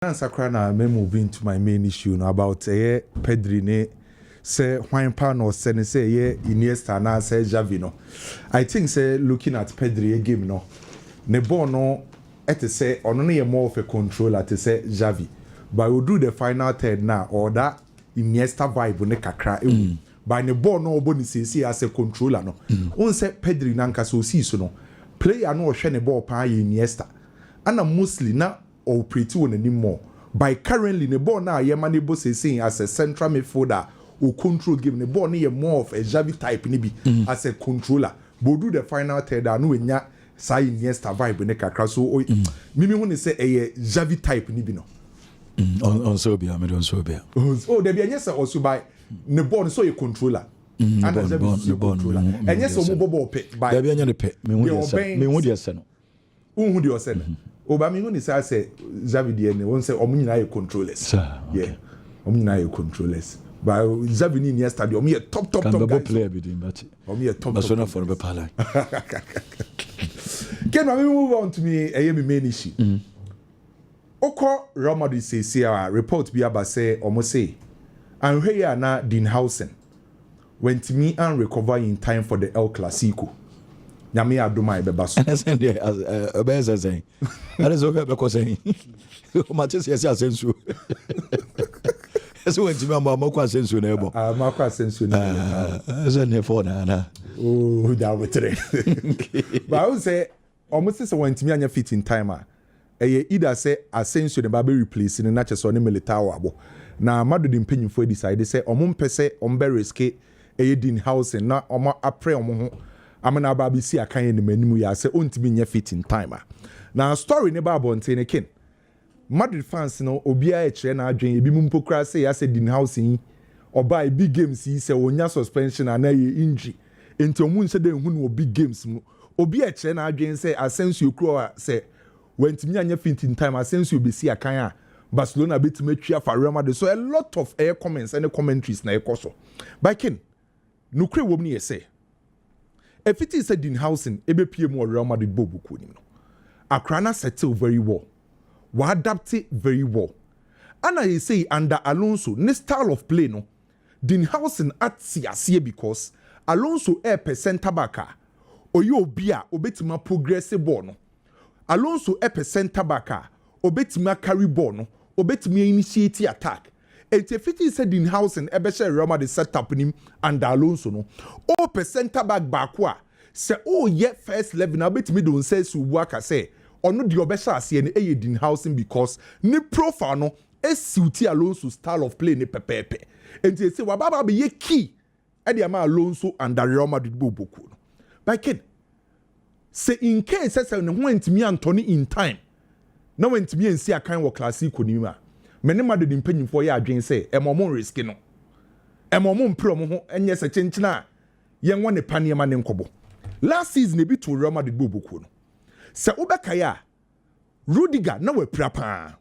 Sakrana, me moving to my main issue now about Pedri ne say wine pan or say Iniesta na say Xavi no. I think say looking at Pedri a game no. Ne no et say on only more of a controller to say Xavi. But we do the final third now or that Iniesta vibe ne kakra. By ne no boni see as a controller no. On say Pedri nanka so see so no. Player no share ne ball pa Iniesta. Ana mostly na or pretty one anymore. By currently the ball now Yemanebo saying as a central midfielder or control game the ball near more of a Xavi type nibi as a controller. But do the final third I know when ya say Iniesta vibe ne kakra so mimi when say a Xavi type nibi no. On Sobia, me don Sobia. Oh, there be anyesa also by the ball so a controller. And the controller. And yes, so mobile pet by there be any pet. Me who dia sen. Who dia sen. Obama when he say Xavi DNA won't say Omina controllers. Yeah. Omina controllers. But Xavi ni stadium me top player between but me top Barcelona for the pala. Can we move on to me a main issue? Oko Ramadi say report be about say almost say and here na Hujsen went to me and recover in time for the El Clasico. Nyame adoma e beba so. Send there obeza saying. That is okay because saying. Manchester yes asensu. Eso went to me amako asensu na ebo. Amako asensu na. Eso ne for na. Oh, that we three. But I would say almost say went to me anya fit in time either say asensu ne ba be replace ne na cheso ne military abo. Na madu di mpanyimfo decide say omompese ombe riske Hujsen na omo apre omo ho amana baby see akan in manimu ya say ontimi nya fit in time. Now story ne ba bonte ken. Madrid fans no obia e kire na adwen ebi mu mpokra say ya say Hujsen oba e big games yi say onya suspension and injury. Enti omu nse de hu no big games mu. Obia e kire na adwen say Asensio kro say wentimi anya fit in time Asensio be see akan a Barcelona betime twa fa Real Madrid. So a lot of air comments and commentaries na ekoso. By ken nukre wom ni say if it is said Hujsen, ebe PM or Real Madrid bobu kunim no. Akrana settle very well. Wa adapt it very well. And I say under Alonso, ne style of play no. Hujsen at siasie because Alonso per center back. Oyo bia obetima progressive ball no. Alonso per center back. Obetima carry ball no. Obetima initiate attack. And if it is said Hujsen, ebe Real Madrid set up him under Alonso no. O per center back bakwa. Say oh yeah first 11 na betimi don say su waka say ono di obesha ase ne Hujsen because ne profile no suit Alonso style of play ne pepepe. And they say wa baba be ye key e dey ma Alonso under Real Madrid boboku no. But kid say in case say ne ho antimi Anthony in time na wantimi ensi akan wo classico ni ma mene Madrid mpanyimfo ya adwen say e mo risk no e mo mpro mo ho enye se chenchina yen wone paniema ne nkobo. Last season ebi to Real Madrid boboku no. Se obekaya Rudiger na we prapa.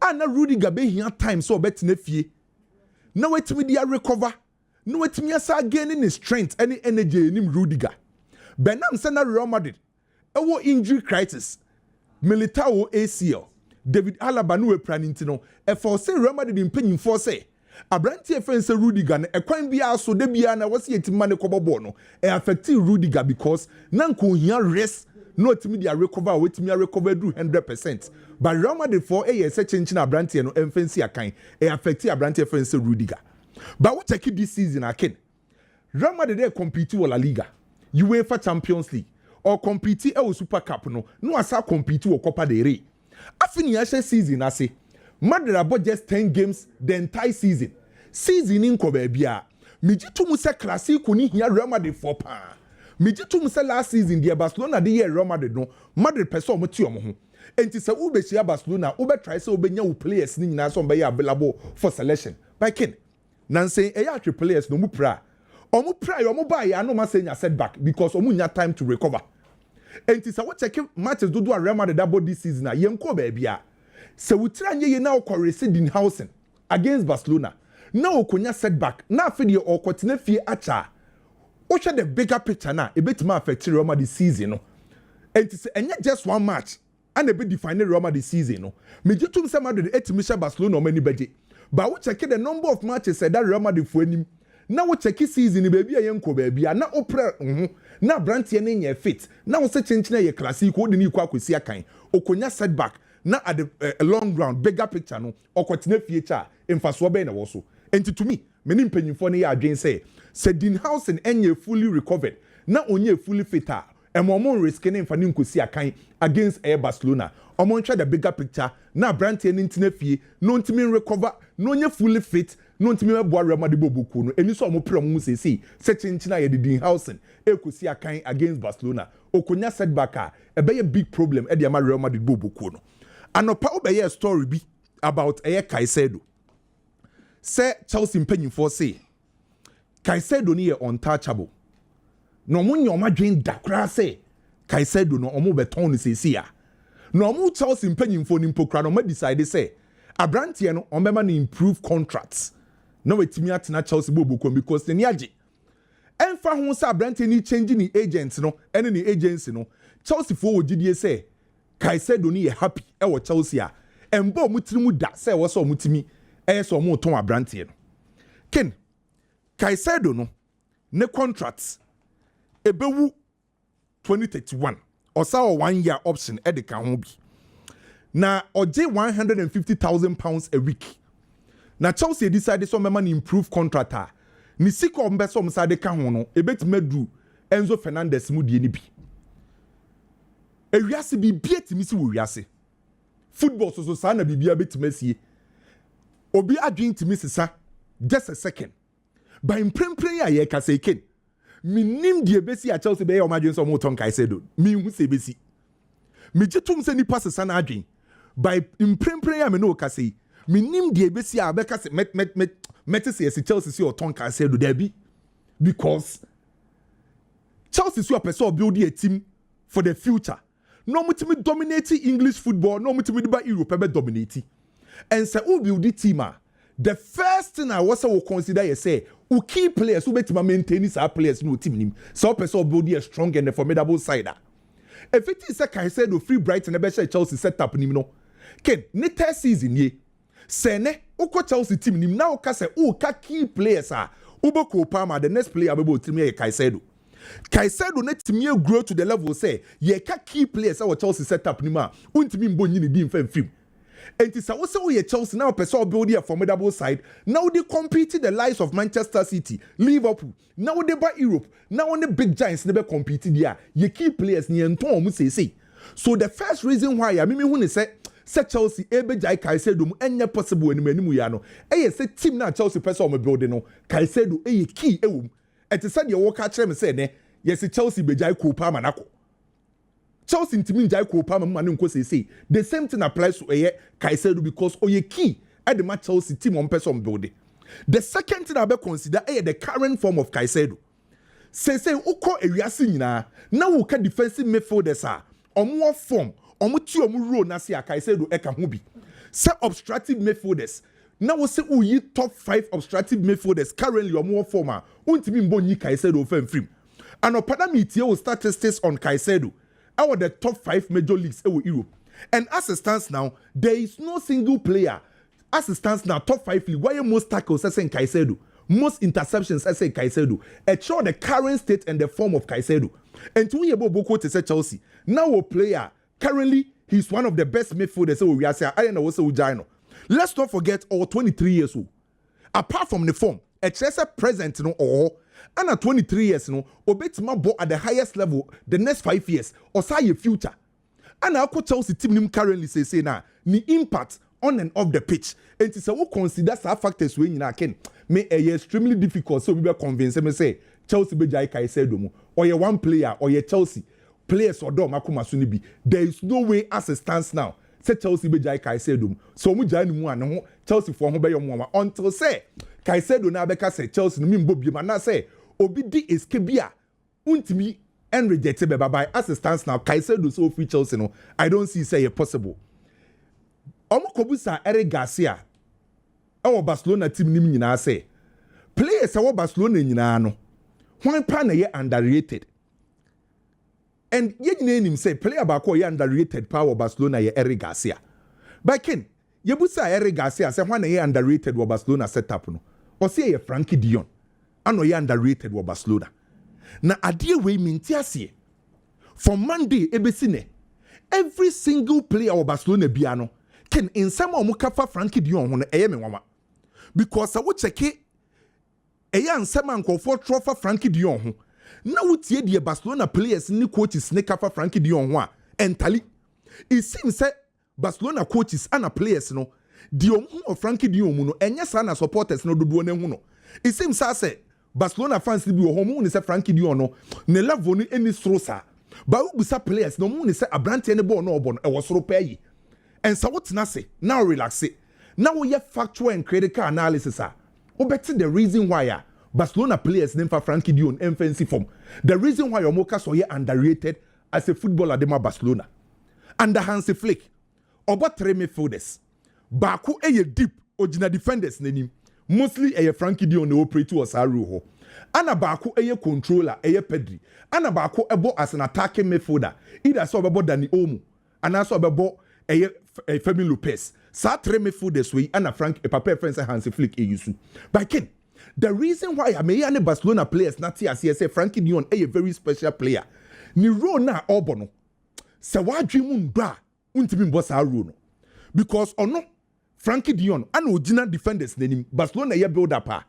Na Rudiger be hia time so obetena fie. Na wetimi dia recover. Na wetimi asa gain in strength any energy in Rudiger. Benam se na Real Madrid ewo injury crisis. Militao ACL. David Alaba no we praninti no. E for say Real Madrid mpanyimfo say Abranti efense Rudiger na ekwan bia so de bia na wose yetima ne kobobɔ no e affect Rudiger because na nko hia rest no timi dia recover wetimi recover do 100%. But Real Madrid for say chenchi na Abranti no emfense akan e affect Abranti efense Rudiger. But what take this season again? Real Madrid dey compete with La Liga, UEFA Champions League or compete e Super Cup no asa compete with Copa del Rey. Afini ya season ase Madrid about just 10 games the entire season. Season in Kobebia. Mijitu Musa Classico ni here Real Madrid for pa. Mijitu Musa last season the Barcelona the year Real Madrid no. Madrid person muti omo. Enti se ube shia Barcelona ube try se ube nya players ni nyina so be available for selection. By ken. Nanse eya three players no mu pra. Omu pra omu ba ya no ma say nya setback because omu nya time to recover. Enti se what check matches do Real Madrid about this season na yenko bebia. Se wutira nye ye na okorese Hujsen against Barcelona. Na okonya setback. Na afedi okotena fie acha. Oche the bigger picture na ebetima affect Real Madrid season no. And it's just one match. and a bit define Real Madrid season no me jitum say Madrid etimisha Barcelona many budget but we check the number of matches that Real Madrid for him now we check season baby yenko baby na opera na brantie ne nye fit na wo se chenchina ye classic wo de ni kwa kwesi akan okonya setback na at a long ground bigger picture no okotena future emfaso be na wo so enti to me many mpanyimfo ne ya adwen say Hujsen enye fully recovered na onye fully fit a emomon risk ne mfa ne nkosi akan against Barcelona omon try the bigger picture na brantie ne ntina fie no ntimi recover no onye fully fit no ntimi meboa Real Madrid bobuku no eni so omopre mu sesi se chinchina ye Hujsen ekosi akan against Barcelona okonya setback a ebe big problem e de ama Real Madrid bobuku no anopa obeye story bi about Caicedo say Chelsea mpanyimfo say Caicedo ni ye untouchable no mo nyoma dwen dakra say Caicedo no omo beton sesi a no mo Chelsea mpanyimfo ni mpokra no ma decide say abrantie no ombema ni improve contracts no wetimi atena Chelsea bobuku because ni age enfa ho say abrantie ni change ni agents no ene ni agency no Chelsea fo ogidie say Caicedo ni ye happy e wo Chelsea a embo mutirimu da say wo so mutimi so mo ton abrantie no ken Caicedo no ne contracts ebewu 2031 osa o 1 year option e de kan ho bi na oje 150,000 pounds a week na Chelsea decide so mema ni improve contract a ni siko mbe so msa de kan ho no ebetimadu Enzo Fernandez mu die ni bi ewiase bi bietimi si wo wiase football so sa na bibia betimasie obi adwin timi sisa just a second by imprempren ya ye ka say ken minim die besi a Chelsea be ya o madwin so mo ton Caicedo mi hu se besi mi jitum se nipa sisa na adwin by imprempren ya me no ka say minim die besi a be ka say met se Chelsea si o ton Caicedo there be because Chelsea so a person build a team for the future no mutimi dominate English football no mutimi ba Europe be dominate and say who build the team the first thing I was will consider you say who key players who better maintain these players no team nim so person build a strong and a formidable side if it is a Caicedo free Brighton e be Chelsea set up nim no ken ne test season ye say ne uko Chelsea team nim na uka say ka key players uboko Palmer the next player be team ye Caicedo net me grow to the level say ye ka key players our Chelsea set up nim a untimi mbonyi ni di mfam film. And it's also we Chelsea now person build a formidable side. Now they compete the likes of Manchester City, Liverpool. Now they buy Europe. Now on the big giants never compete there. You key players near Tom say. So the first reason why I mean when they say Chelsea ebe jai Caicedo any possible any many muyano. Say team na Chelsea person building no Caicedo key ewum. And to say the work catch them say ne yes Chelsea be jai Copa Manako. Chelsea ntimi njai ko pa manu nko say the same thing applies to Caicedo because oye key at the match Chelsea team on person building. The second thing I be consider the current form of Caicedo. Say uko ewiase nyina na wo ka defensive midfielders omo form omo ti omo role na say Caicedo ka ho bi. Say obstructive midfielders na wo say uyi top 5 obstructive midfielders currently omo form untimi mbonyi Caicedo fan free. And opada metie wo statistics on Caicedo our the top 5 major leagues in Europe. And as it stands now, there is no single player. As it stands now, top 5 league. Why most tackles I say Caicedo, most interceptions I say Caicedo. It show the current state and the form of Caicedo. And to about Boko to say Chelsea. Now a player currently he's one of the best midfielders. So we are saying I don't know what's Ujano. Let's not forget our 23 years old. Apart from the form, it's a present or. And at 23 years, Obetima bought at the highest level the next 5 years, or say your future. And our Chelsea team currently say now, the impact on and off the pitch. And it's a who consider some factors when you can make a extremely difficult. So we be convinced me say Chelsea be jai Caicedo or your one player or your Chelsea players or dom akuma sunibi. There is no way as it stands now. Say Chelsea be jai Caicedo. So we jai ni mu Chelsea for ho be your mama until say Caicedo na beka say Chelsea no mi mbobi ma na say obi di escape bia untimi and rejected by as it stands now Caicedo so free Chelsea no I don't see say it possible. Omo kobusa Eric Garcia our Barcelona team nim nyina say players our Barcelona nyina no hwan pa na ye underrated And yet name say player back or underrated power Barcelona ye Eric Garcia. But Ken, you would say Eric Garcia say when ye underrated what Barcelona set up no. Or say ye Frankie Dion. I know ye underrated what Barcelona. Na adie we mintiasie. From Monday ebesine. Every single player of Barcelona biano can in some of mukafa Frankie Dion on eye me wama. Because I would check it eye and some uncle for trophy Frankie Dion ho. Now would tie the Barcelona players ni coaches ne kafa Frankie Dion ho entirely. It seems that Barcelona coaches and players no the of Frankie Dion no enya sana supporters no dodo ne ho no. It seems say Barcelona fans bi wo ho ni say Frankie Dion no ne level ni any strosa. But we busa players no mo ni say abrante ne ball no obo no e wo soro pay. And so what na say now relax it. Now we have factual and critical analysis ah. Obeti the reason why Barcelona players name for Frankie Dion offensive form. The reason why Omoka so underrated as a footballer de Barcelona. Under Hansi Flick. Oba three midfielders. Baku eye deep original defenders nenim. Mostly eye Frankie Dion ne operate was Aruho. Ana Baku eye controller eye Pedri. Ana Baku ebo as an attacking midfielder. Either so bebo Dani Olmo. And also bebo eye Femi Lopez. Sa three midfielders we ana Frank Papa friends Hansi Flick eyusu. But Ken, the reason why I may any Barcelona players not here say Frankie Dion a very special player. Ni role na obono. Se wa dream bra untimi boss role no. Because ono Frankie Dion and original defenders nenim Barcelona ye build up ah.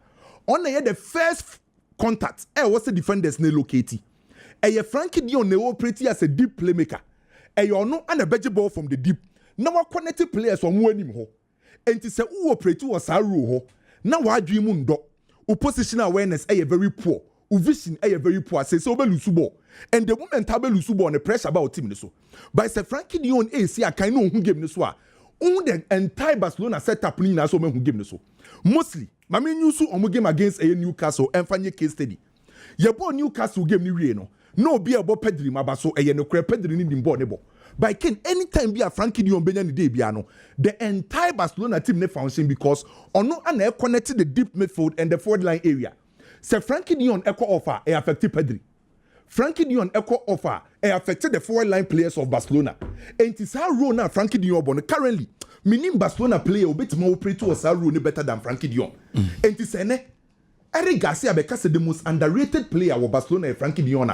On ye the first contact was the defenders ne locate. E Frankie Dion ne operate as a deep playmaker. E ono and a beji ball from the deep. Now we connected players from one him ho. And to say who operate was a rule ho. Now wa dream ndo. Position awareness is very poor. Vision is very poor. Say so be lose ball. And the moment tabe lose ball on the pressure about team so. But say Frankie Dion see I kind of who game this one. On the entire Barcelona setup ni na so me who game so. Mostly, mami nyusu omo game against a Newcastle and fanye case study. Ye ball Newcastle game ni wie no. No be about Pedri mabaso e ye no kre Pedri ni dimbo ne bo. But Ken, anytime be a Frankie Dion benya ni day biano, the entire Barcelona team ne function because ono ana connected the deep midfield and the forward line area. So Frankie Dion echo offer e affected Pedri. Frankie Dion echo offer e affected the forward line players of Barcelona. And it's how role now Frankie Dion born currently. Meaning Barcelona player a bit more operate to a role better than Frankie Dion. And it's Eric Garcia because the most underrated player of Barcelona is Frankie Dion.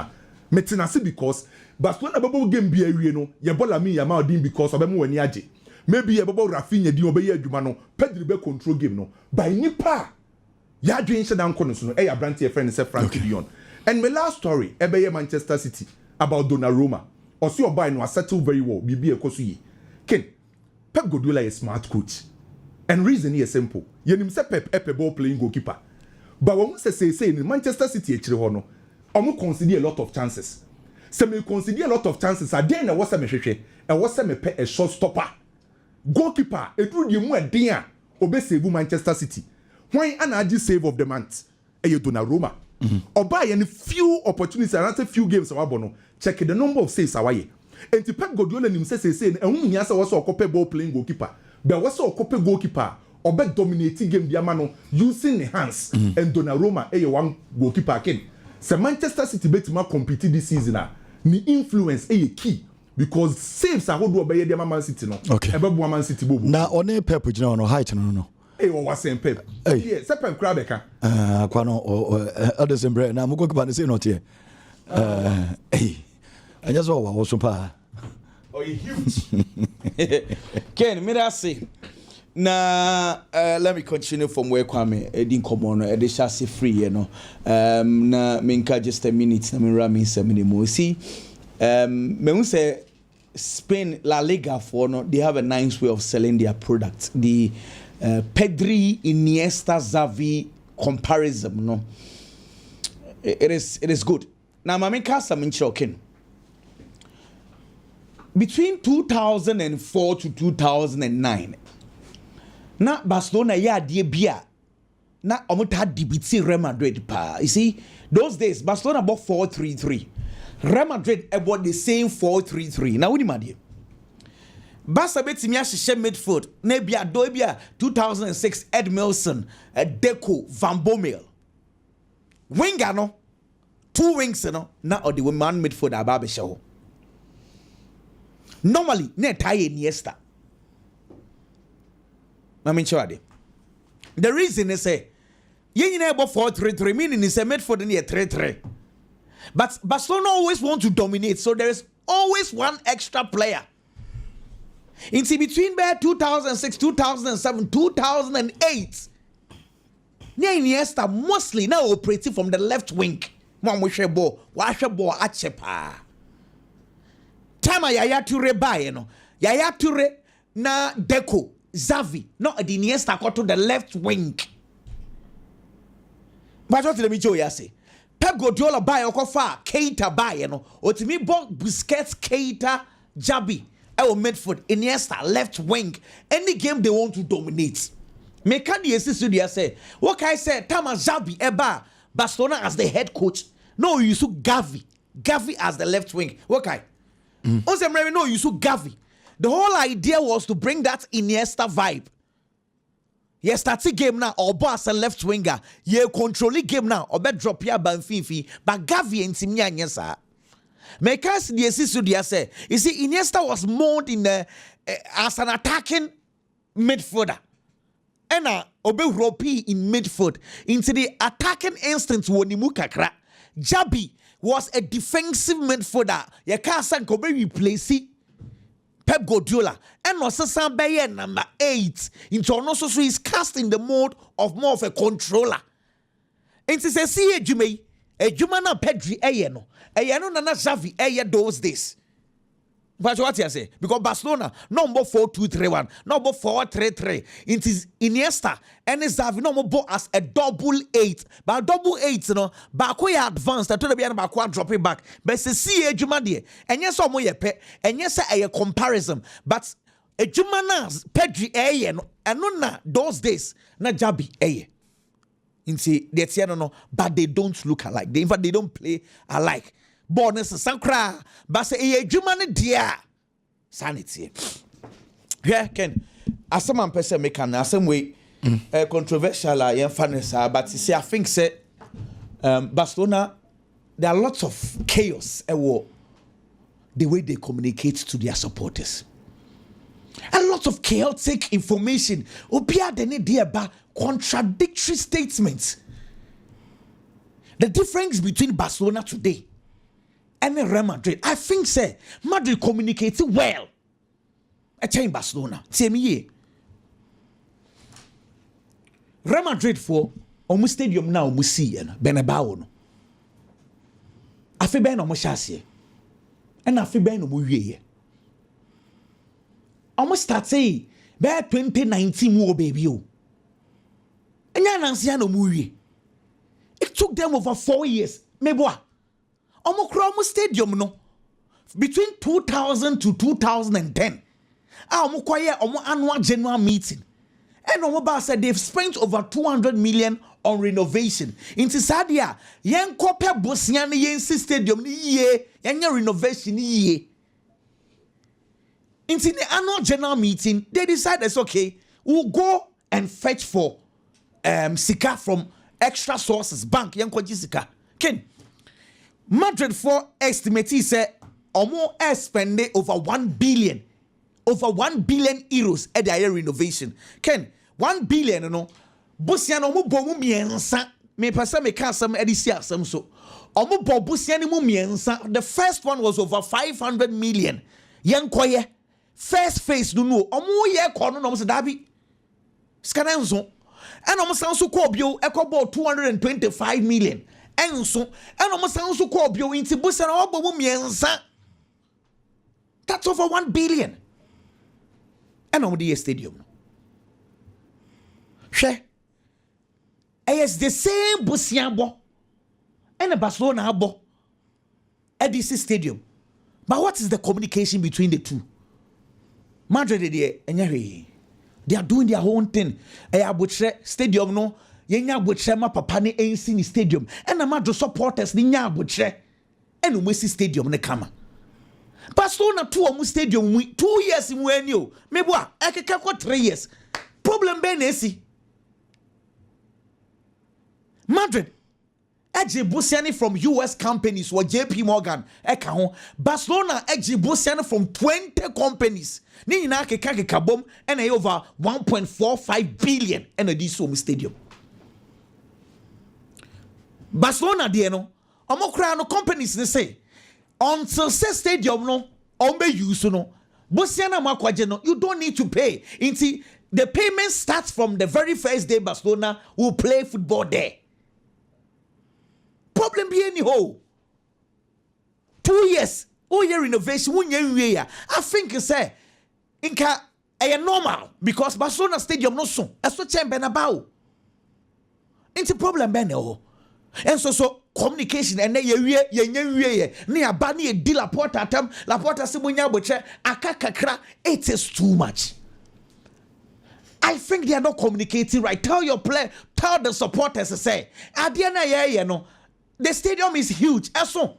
Metinasi because Barcelona bubble game be a no ye bola mi yama odin because obemu wani age maybe ye bubble Rafinha di obeye adwuma no Pedri be control game no by nipa ya dwen hye dan kono so no e brand your friend say Frankie Dion. And my last story ebeye Manchester City about Donnarumma osi obai no settle very well bibi ekoso yi Ken Pep Guardiola is a smart coach and reason is simple yenim say Pep ball playing goalkeeper but when say in Manchester City e kire ho no omo consider a lot of chances. So me consider a lot of chances. Again, there was a mehwehwe. E was me pay a shot stopper. Goalkeeper, e through the mu adin obe save Manchester City. When an agi save of the month, e you Donnarumma. Oba ye few opportunities and a few games awabono. Check the number of saves awaye. And to Pep Guardiola nim say e hu nya say was okope ball playing goalkeeper. But was okope goalkeeper obe dominating game dia mano using the hands and Donnarumma e one goalkeeper again. So Manchester City betima compete this season ni influence a key because saves are do obey dem Man City no ebebu Man City bobu na one Pep gina no height no e wo wasem Pep yeah se Pep kra beka kwa no others embrace na mugo kiba say not here anya so wa so pa oh huge Ken me that say na let me continue from where Kwame edin komo no e dey chase free you know na menka just a minute na me rami 7 mo see me who say Spain La Liga for no they have a nice way of selling their products the Pedri Iniesta Xavi comparison no it is good now ma menka some choking between 2004 to 2009 na Barcelona ya die bia na omuta dibiti Real Madrid pa. You see those days Barcelona bought 4-3-3. Real Madrid about the same 4-3-3. Now what do you Barca betimi ahye midfield na bia do bia 2006 Ed Milson, Deco, Van Bommel. Winger no 2 wings no na or the man midfield aba be show. Normally, ne tie Iniesta. I mean, the reason is say, you know about 4-3-3, meaning it's a midfield in 3-3. But Barcelona always want to dominate, so there is always one extra player. In between 2006, 2007, 2008, Iniesta mostly now operating from the left wing. Time Yaya Toure buy, Yaya Toure na Deco, Xavi, not the Iniesta go to the left wing. But what let me show you say? Pep Guardiola buy Okofa, Keita buy, Otimi bought Busquets, Keita, Jabi, midfield, Iniesta, left wing. Any game they want to dominate. Mekadi Esisudia say, what can I say? Tama Jabi, Eba, Barcelona as the head coach. No, you saw Gavi as the left wing. What kind? No, you saw Gavi. The whole idea was to bring that Iniesta vibe. Yes, that's a game now. Or boss a left winger. You control the game now. Or bet drop your banfifi. But Gavi and Simia Nyesa. Because the Sisudia say, you see, Iniesta was molded in as an attacking midfielder. And Obe Ropi in midfield. Into the attacking instance, Wonimu Kakra. Jabi was a defensive midfielder. You can't say Kobe replace Pep Guardiola. And also Sambaye number 8. Into also so he's cast in the mode of more of a controller. And to say, see a Jume, a Jumana Pedri Ayeno, Ayano Nana Xavi those days. But what you say? Because Barcelona, no more 4-2-3-1, no more 4-3-3. It is Iniesta and Xavi no more as a double 8. But double 8, back way advanced, I told you about drop it back. But see a Jumadi, and yes, or more and yes, a comparison. But a Jumana Pedri and no those days, na Jabi Inti the but they don't look alike. In fact, they don't play alike. Bonus Sankra, but say a Jumani dear sanity. Yeah, Ken. As some man person make an some way controversial fairness, but see, I think say Barcelona, there are lots of chaos the way they communicate to their supporters. A lot of chaotic information. Opia deni dear contradictory statements. The difference between Barcelona today and Real Madrid, I think, say, Madrid communicates well. I tell you, Barcelona, tell me ye. Real Madrid for almost stadium now, we see Benabao. I feel ben almost chassis, and I feel ben almost ye. Almost start say, by 2019 more baby. And you're no movie. It took them over 4 years. Maybe what? Omo stadium no between 2000 to 2010. Omo kwaye omo annual general meeting. And omo said they've spent over 200 million on renovation. Into Sadia, yen kope Bosnian yen stadium ni ye, yen renovation ni ye. Into the annual general meeting, they decided it's okay, we'll go and fetch for Sika from extra sources, bank, yen kwaji Sika. Ken Madrid for estimate say almost spend over 1 billion euros at their renovation. Ken 1 billion Busian bomu miensa me pasa me can some edisia some so omo bo Busian mu miensa. The first one was over 500 million. Yankoye first phase no omo ye kono no so dabi scanenzo and omo san so ko bio ekobo 225 million. And so, and almost also call you into Busan or Bomiansa. That's over 1 billion. And on the stadium. She, it's the same Busiambo and a Barcelona abo at this stadium. But what is the communication between the two? Madrid, they are doing their own thing. Stadium no. Yenya botre ma papa ne ensi ni stadium and Madrid supporters ni nya botre and we see stadium ne kama Barcelona 2 stadium 2 years mu ani o mebo a ekeka ko 3 years problem be na esi Madrid Busiani from US companies or JP Morgan. Barcelona Busiani from 20 companies. Nina kabom and over 1.45 billion and a diesel stadium. Barcelona no no companies they say until say stadium no ombe use no Busiana makwaje no you don't need to pay. Inti the payment starts from the very first day Barcelona will play football there. Problem be any ho. 2 years. Oh year renovation. 1 year. I think you say inka normal because Barcelona stadium no so. That's what champion about. It's a problem be ho. And so communication and ye ni abani e di Laporta atam Laporta se munya boche akakakra it is too much. I think they are not communicating right. Tell your player, tell the supporters to say adiana no. The stadium is huge. So,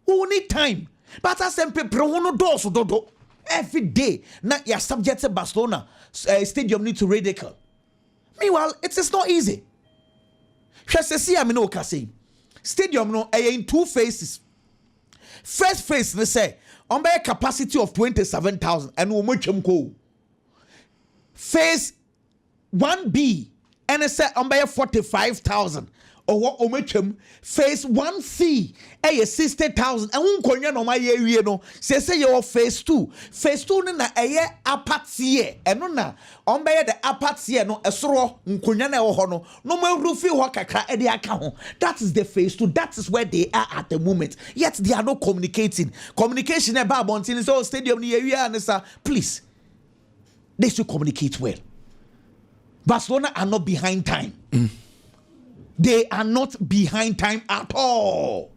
who need time? But as people who doors do every day. Now you're subject to Barcelona stadium need to radical. Meanwhile, it is not easy. Stadium no in 2 phases. First phase they say on by a capacity of 27,000 and we much go. Phase 1B and it say on by 45,000. Or phase 1C, 60,000. And one konya no my area no. Say your phase 2. Phase 2 na apatie. And na on by the apatie no esro nkonya na ho no ma rufi ho kakra e de aka ho. That is the phase 2. That is where they are at the moment. Yet they are not communicating. Communication about bontin so stadium ni area and sir, please. They should communicate well. Barcelona are not behind time. They are not behind time at all.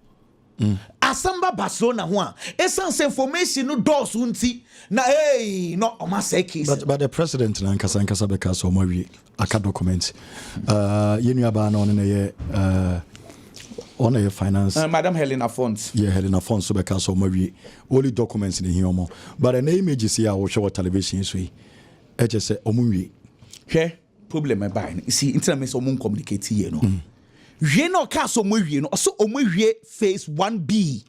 Asamba Barcelona one. Essence information no doors unti. Na hey no omaseki. But the president na nkasa beka so mawi aka document. Yenu aba na on a finance. Madam Helena Fons. Yeah, Helena Fons so beka so mawi. Only documents in here mo. But an image see I will show television so e just say omunwi. Hwe problem e buy. See internet so mun communicate here no. We no cast so phase 1B.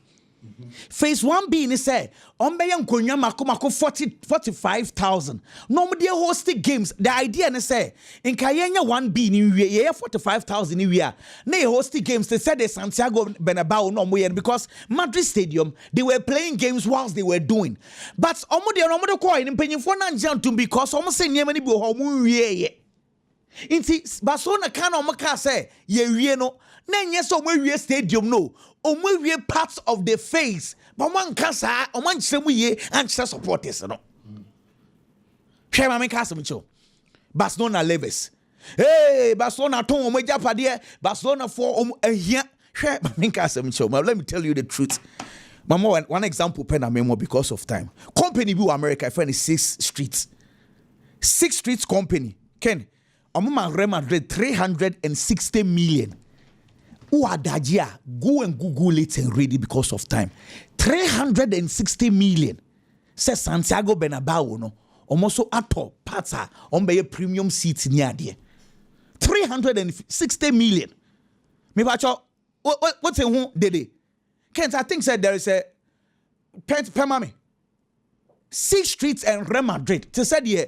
Phase 1B ni say on be nkonya mako 45,000. No mo dey hosting games. The idea ni say in kayenya 1B ni we 45,000 ni we a. Na hosting games they said the Santiago Bernabeu no mo because Madrid Stadium they were playing games whilst they were doing. But omo dey call in mpanyimfo na njantum because omo say nyema ni bi ho mo wie. Inti Barcelona can omaka say ye wie no na nye so omo stadium no omo wie parts of the face but man ka sa omo nkyeremu ye ankyere supporters no hwe ma me ka asem cho Barcelona levers hey Barcelona ton omo japade Barcelona for omo ahia hwe ma me ka asem cho let me tell you the truth mama one example pen amemo because of time company bi America friend is 6 streets company Ken Real Madrid 360 million. Uadajia, go and Google it and read it because of time. 360 million. Says Santiago Bernabeu no. Almost ato pata on by a premium seats near there. 360 million. Me bacho what's a who did Kent, I think said there is a Pemami 6 streets and Real Madrid. To said yeah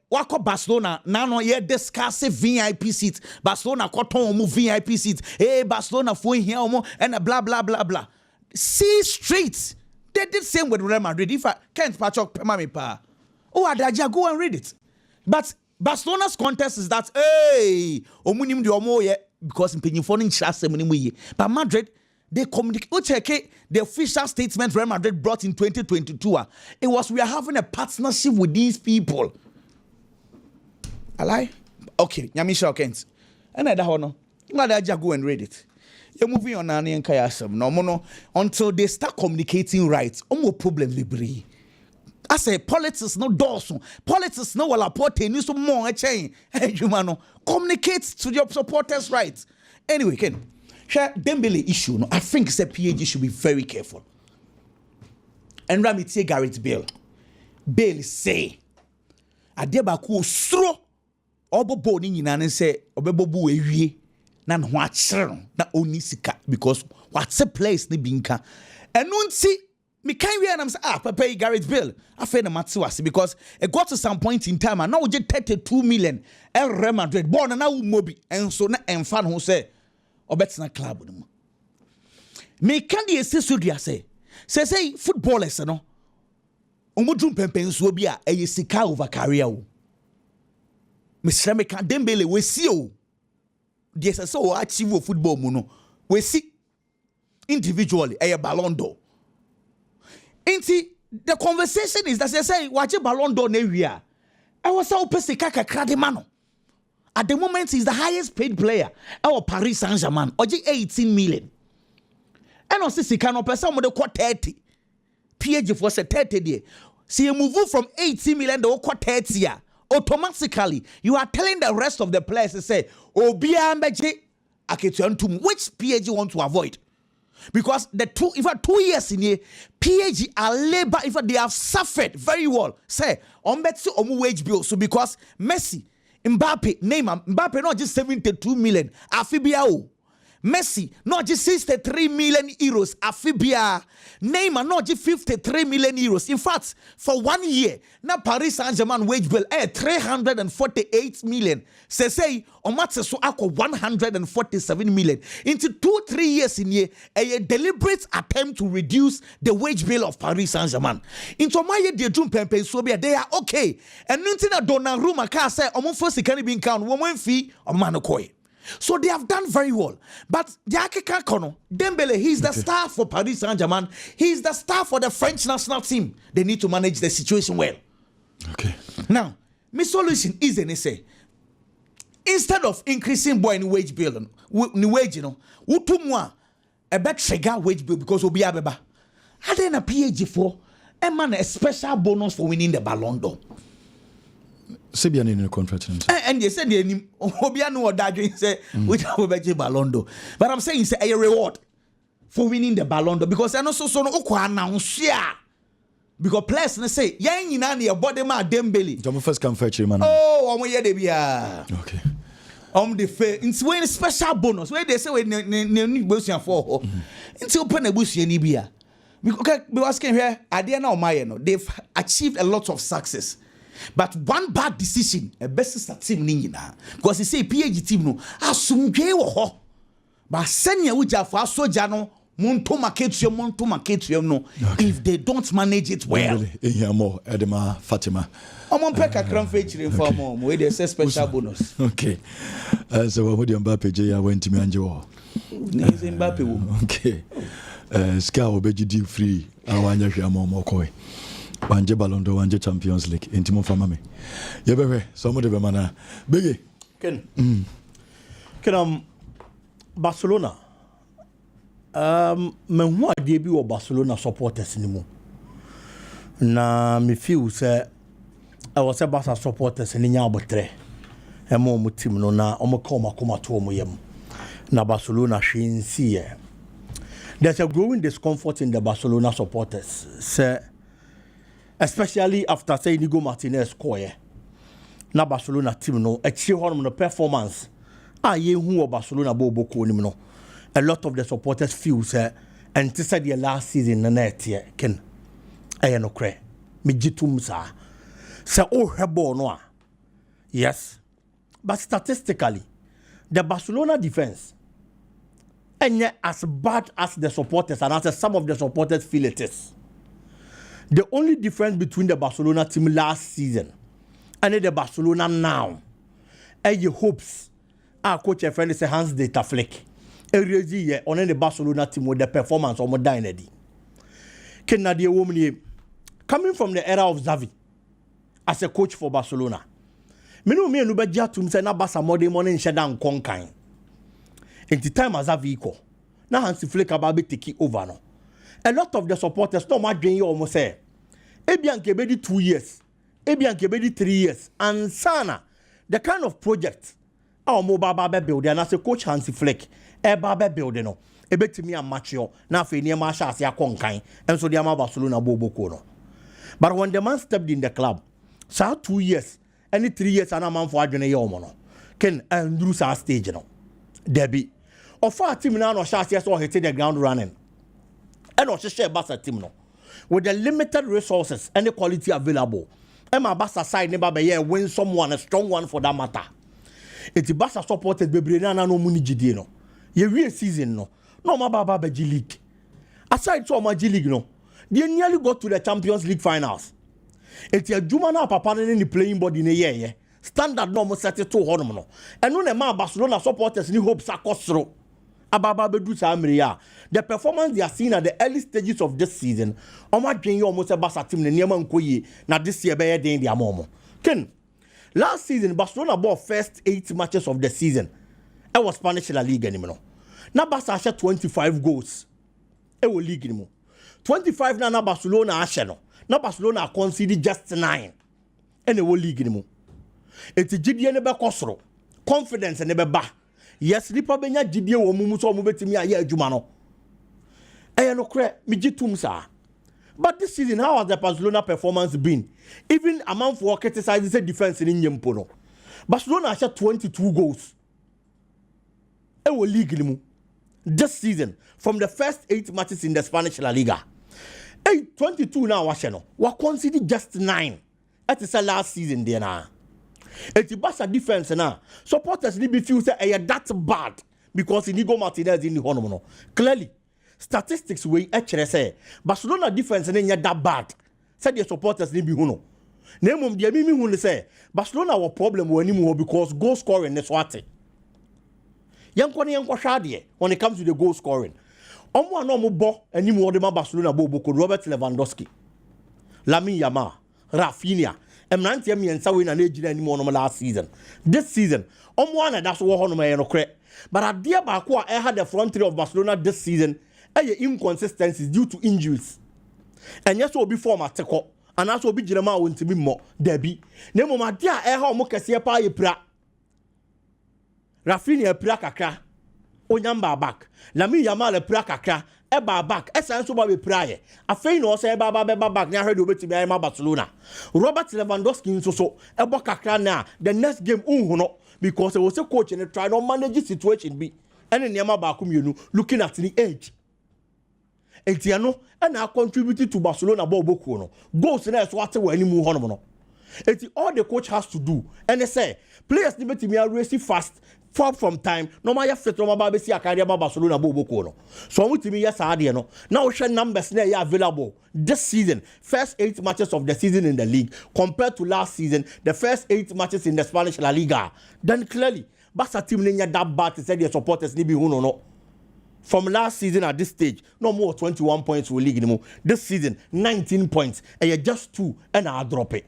wako Barcelona nano ye discuss VIP seats. Barcelona koton omu VIP seats. Hey Barcelona for here omu and blah blah blah blah. See streets. They did same with Real Madrid. If I can't patch up mami pa. Oh Adaja go and read it. But Barcelona's contest is that hey omunim di omo ye because in Penyifon in Chase ye. But Madrid they communicate the official statement Real Madrid brought in 2022. It was we are having a partnership with these people. I lie? Okay, Nyamisha Kent. And I don't know. You go and read it. You're moving on and Kayasam. No, until they start communicating right. No problem, Libri. I say politics no Dawson. Politics no Laporta. News more chain. Hey, Jumano. Communicate to your supporters right. Anyway, Ken. Share Dembele issue. No, I think the PAG should be very careful. And Ramiti Garrett Bale. Bale say. Adebaku stro. Obo bo ni nyina ne se obebobu ewie na no achire na oni sika because what's a place ne binka eno nti me can we and I'm say papa Gareth Bale after na mate was because it got to some point in time and now we get 32 million Real Madrid born na wo mobi enso na emfa no say obetna club no me can dey so dia say footballers no omudrum pempen so bi a eye sika over career o me sure me can Dembele we see o dey say so achieve football mu no we see individually a Ballon d'Or. Inti the conversation is that say watch Ballon d'Or na wia. I was so pese kaka krade mano. At the moment he's the highest paid player. Our Paris Saint-Germain oji 18 million. And on sika no person mo de 30. PSG for say 30 there. See you move from 18 million to 30 ya. Automatically you are telling the rest of the players to say obia meje aketuantum which PSG want to avoid. Because the 2 years in here, PSG are labor, they have suffered very well. Say, on bet on wage bill. So because Messi, Mbappe, Neymar, Mbappe not just 72 million, Afibiao. Messi not just 63 million euros, Afibia. Neymar not just 53 million euros. In fact, for 1 year, now Paris Saint-Germain wage bill 348 million. Say on match so ako 147 million. Into 2-3 years in here, a deliberate attempt to reduce the wage bill of Paris Saint-Germain. Into my year, they jump and pay so they are okay. And nothing that Donnarumma can say, "Omo first can be count woman fee or manokoi." So they have done very well. But Diakeka Kono, Dembele, he's the star for Paris Saint-Germain. He's the star for the French national team. They need to manage the situation well. Okay. Now, my solution is instead of increasing boy in wage bill, wage, utumwa a bet trigger wage bill because obi abeba. Had then a PhD for a man a special bonus for winning the Ballon d'Or. Sebian in the contract. And they said Obiano or Dadwin say which have a Ballon d'Or. But I'm saying it's a reward for winning the Ballon d'Or because I know so no announce because players they say yang in any body ma Dembele. Don't first come fetch him man. Oh, omo ye de bia. Okay. The fair it's when special bonus where they say we ne busuan for until open busuan ni bia. Because here ade na o maye no they've achieved a lot of success. But one bad decision, a best team nina. Because he say PSG team no asumdwe wo ho. But senya wuja for soja no monto market no if they don't manage it well. More Edema Fatima. Pek akran featuring for mom we dey say special bonus. Okay. So what do Mbappe J went to me anjo. Mbappe wo. Okay. Ska obeji deal free awanya hwa mom okoi. Wanje Ballon d'Or, wanje Champions League. Intimo famame. Yebebe, some of the mana. Biggie. Can Barcelona. Men who are debut of Barcelona supporters anymore. Na me feel say I was a Barca supporters in Yabotre. And more team no na omo to omo yem. Na Barcelona shin see. There's a growing discomfort in the Barcelona supporters. Say especially after say Inigo Martinez score. Na Barcelona team no achieve no performance. Ye who Barcelona boko no. A lot of the supporters feel say and this is the last season na net ye ken. No cre. Me jitum sa. Say hebo no. Yes. But statistically, the Barcelona defense and yet as bad as the supporters and as some of the supporters feel it is. The only difference between the Barcelona team last season and the Barcelona now, your hopes, our coach a friend is Hans Data Flick. Every year on the Barcelona team with the performance of modernity. Kennedy woman coming from the era of Xavi as a coach for Barcelona. Me no beja to say na Barca modern morning shedan konkan. In the time as Xavi ko, na Hans Flick about take over no. A lot of the supporters no much drain you almost say. Ebian kebedi 2 years. Ebian kebedi 3 years. And sana, the kind of project our mobile babe build and as a coach Hansi Flick, babe build no. Ebetimi and macho na fe near Masha as ya konkan. And so the Ama Barcelona bobo kono. But when the man stepped in the club, so 2 years, any 3 years and a man for Adrian Yomono. Ken Andrew sa stage no. Debbie. Of our team now, no chance to hit the ground running. And no share Barca team no. With the limited resources and the quality available. And my Barca side never be win someone, a strong one for that matter. It's Barca supported Bebrina no money GD Ye real season no. No my Baba G League. Aside from my G League no. They nearly got to the Champions League finals. It's a Jumana papa in the playing body in a year. Standard normal set it to hormono. And no ma Barcelona supporters ni hope sakosro. Ababa bedu samria. The performance they are seeing at the early stages of this season, Oma Jane almost a Barca team in Niaman Koyi, na this year by the India Momo. Ken, last season Barcelona bought first 8 matches of the season. It was Spanish La Liga anymore. Now Barca shot 25 goals. It was league anymore. 25 na Barcelona asheno. Na Barcelona conceded just 9. And it will league anymore. It's a GDA nebe kosro. Confidence nebe ba. Yes, nipa benya GDA wo mumu so mubetimi aye adwuma no. No kre mi gitum sa. But this season, how has the Barcelona performance been? Even among for criticizing the defense in Nyempo no. Barcelona shot 22 goals. It will league anymore. This season, from the first 8 matches in the Spanish La Liga. 22 now, we conceded just 9. That is the last season there now. It's Barca defense now. Supporters need to feel that that's bad because Inigo Martinez in the honor. Clearly, statistics we actually say Barcelona defense is not that bad. Said the supporters need to be huno. Name the Mimi who say Barcelona was problem anymore because goal scoring is what. Yankoni Shadie when it comes to the goal scoring. No bo anymore the Barcelona Bobo Robert Lewandowski, Lamine Yamal, Rafinha, and Nantiami and Sawin and Age anymore last season. This season, one that's what on my credit. But at dear Bakwa, I had the front three of Barcelona this season, inconsistencies due to injuries. And yes, will be former Teco, and also be Jerema went to be more Debbie. Nemo my dear, I have Mokasia Pay Pra Rafinha Prakaka. Onyamba back. Lamine Yamal Prakaka. Eba back. Esan so ba be praye. Afei no say eba ba back. Nya hwedo betimi ay ma Barcelona. Robert Lewandowski so ebo kakra na the next game unhu no because it was a coach and try to manage situation be. Ene niam ba ko mienu looking at the age. Etiano and I contributed to Barcelona ball boku no. Goals na so ate wani mu hono no. Eti all the coach has to do and they say players need betimi race fast. Far from time, no matter fit no matter see a career Barcelona boboko no. So with me yes ade no. Now share numbers na available this season. First 8 matches of the season in the league compared to last season, the first 8 matches in the Spanish La Liga. Then clearly, Barca team nenya that bad to say their supporters ni be who no. From last season at this stage, no more 21 points for league anymore. This season 19 points and you just 2 and I drop it.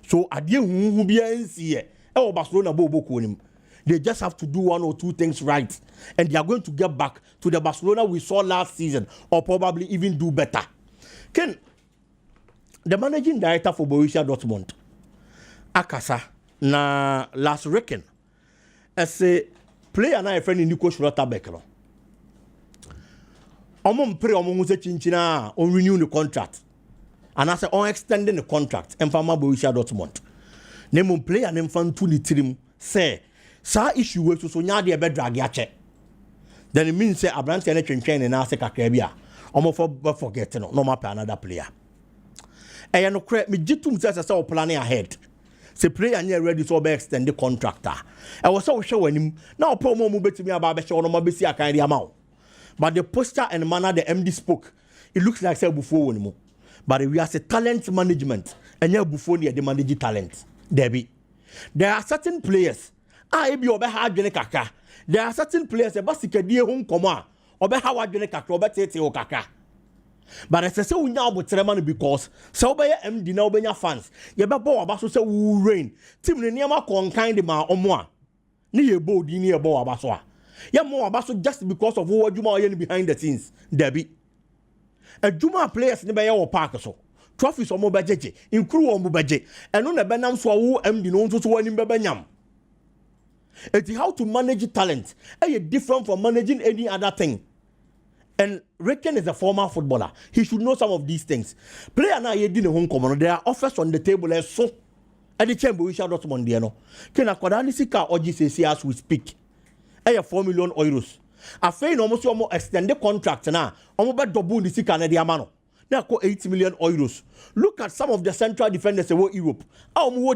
So ade hu bia nsi e Barcelona boboko nim. They just have to do 1 or 2 things right. And they are going to get back to the Barcelona we saw last season or probably even do better. Ken, the managing director for Borussia Dortmund, Akasa, na last reckon, as a player na a friend in Nico Schlotterbeck. Omon pre omon se chinchina on renew the contract. And I say on extending the contract and from Borussia Dortmund. Name player name fan to the team say sa issue we so nya de be drag ya che. Then it means say Abrante na twentwen na ase kakra bia. Omo forget no ma pay another player. E no kre me gitum say say planning ahead. Say player nya ready so be extend the contractor. E was so hwe wanim na opo mo betimi aba be hwe no ma be si akan ria ma. But the posture and manner the MD spoke, it looks like say before wonimu. But we are say talent management and ya before the manage talent. Debbie. There are certain players be obe ha adwene kaka. There are certain players e basikadie ho nkomo a obe ha wadwene kaka obe tete o kaka. But I say unya obotrema no because say obe MD na obenya fans ye be bo aba so say wu rain team ne niam akonkan de ma omo a ne ye bold ni ye bo aba so a ye mo aba so just because of what adwuma ye behind the scenes. Debbie adwuma players ne be ye wo park so trophies omo bejeje include omo beje eno na benam so wo MD no nso so wani be benyam. It's how to manage talent. And different from managing any other thing. And Recken is a former footballer. He should know some of these things. Player now ye didn't home common. There are offers on the table as so. At the chamber we shall not Mondiano. Can Akodani Sika or GCC as we speak. 4 million euros. Afei no almost extend the contract na almost double the sika na di amano. Now 8 million euros. Look at some of the central defenders in Europe.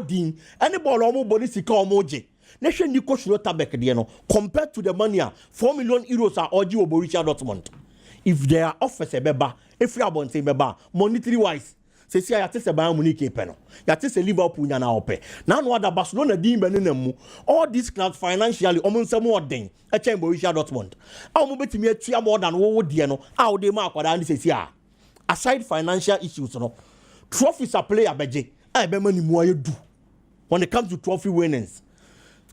Din any ball almost body sika omoje. Nation Nico Schrotabek no compared to the money 4 million euros are Oji Borussia Dortmund. If they are offers a beba, if you are born say beba, monetary wise, say see I test a Bayern Munich peno. Ya test a Liverpool na ope. Now no other Barcelona di benenemu. All these clubs financially almost more than a chain Borussia Dortmund. How mo betimi atua more than what die no. How dey mark kwada ndi say aside financial issues no. Trophies are player beje. I be money mo ayedu. When it comes to trophy winnings.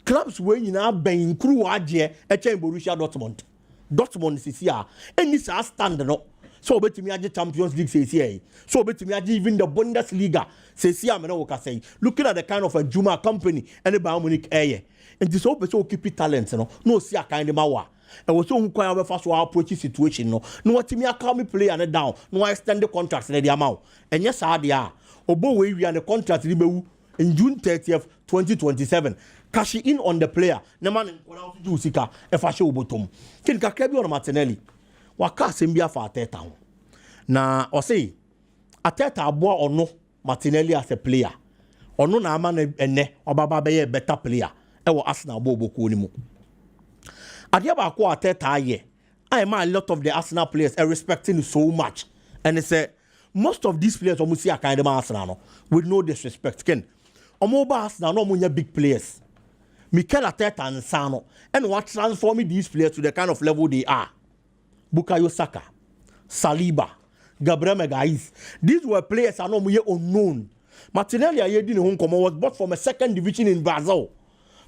Clubs wey nyina ben crew agye a chain Borussia Dortmund. Dortmund is here. And this stand no. So betimi age Champions League says here. So betimi age even the Bundesliga says here. Say looking at the kind of a Juma company and the Bayern Munich air. And this open so keep talent no see a kind of mawa. And we so who quite first approach situation no. No what me come play and down. No extend the contracts in the amount. And yes they are. Obo we are the contract in June 30th 2027. Cash in on the player. Ne man nkona do sika e fa hye obotom. Kin kakra bi on Martinelli. Waka sembia fa Ateta ho. Na o say Ateta aboa ono Martinelli as a player. Ono na ama na ene obaba be better player. E wo Arsenal bo boku ni mu. Ade ba ko Ateta aye. I am a lot of the Arsenal players are respecting so much. And they say most of these players almost see a kind of Arsenal no, with no disrespect. Ken omo ba Arsenal no mo big players. Mikel Arteta and Sano, and what transforming these players to the kind of level they are. Bukayo Saka, Saliba, Gabriel Magalhaes. These were players are not unknown. Martinelli was bought from a second division in Brazil.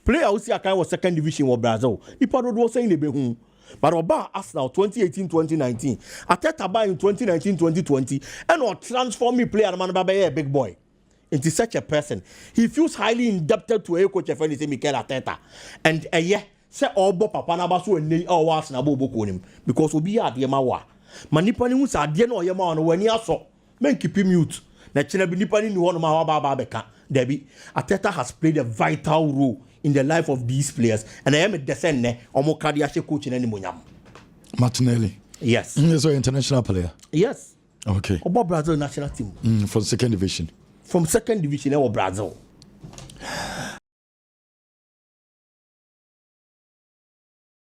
Player who see a kind of second division in Brazil. He probably was saying the but Oba Arsenal 2018-2019, Arteta buy in 2019-2020, and what transforming player man by a big boy. Into such a person, he feels highly indebted to a coach of friend, Mikel Arteta, and say all papa na baso and all Arsenal bobo him because we be at Yamawa. Manipani who said, "Dear no Yamawa, when you saw men keep him mute." Na China be nipani no one Baba Debbie Arteta has played a vital role in the life of these players, and I am a descendant or more cardiac coach in any munyam. Martinelli, yes, he's an international player. Yes, okay. About Brazil national team for the second division. From second division of Brazil.